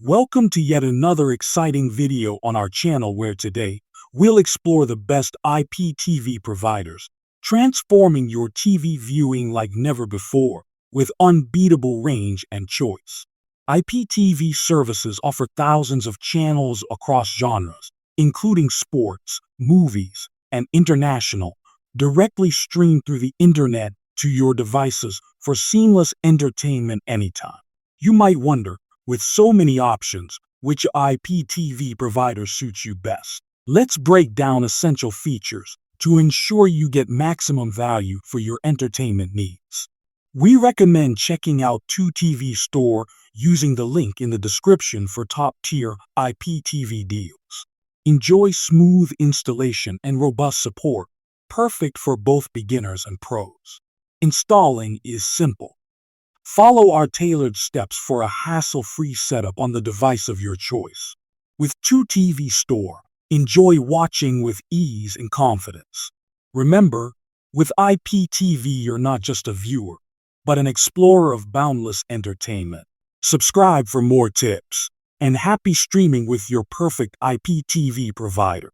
Welcome to yet another exciting video on our channel where today we'll explore the best IPTV providers, transforming your TV viewing like never before with unbeatable range and choice. IPTV services offer thousands of channels across genres, including sports, movies, and international, directly streamed through the internet to your devices for seamless entertainment anytime. You might wonder, with so many options, which IPTV provider suits you best? Let's break down essential features to ensure you get maximum value for your entertainment needs. We recommend checking out 2TV Store using the link in the description for top-tier IPTV deals. Enjoy smooth installation and robust support, perfect for both beginners and pros. Installing is simple. Follow our tailored steps for a hassle-free setup on the device of your choice. With 2TV Store, enjoy watching with ease and confidence. Remember, with IPTV you're not just a viewer, but an explorer of boundless entertainment. Subscribe for more tips, and happy streaming with your perfect IPTV provider.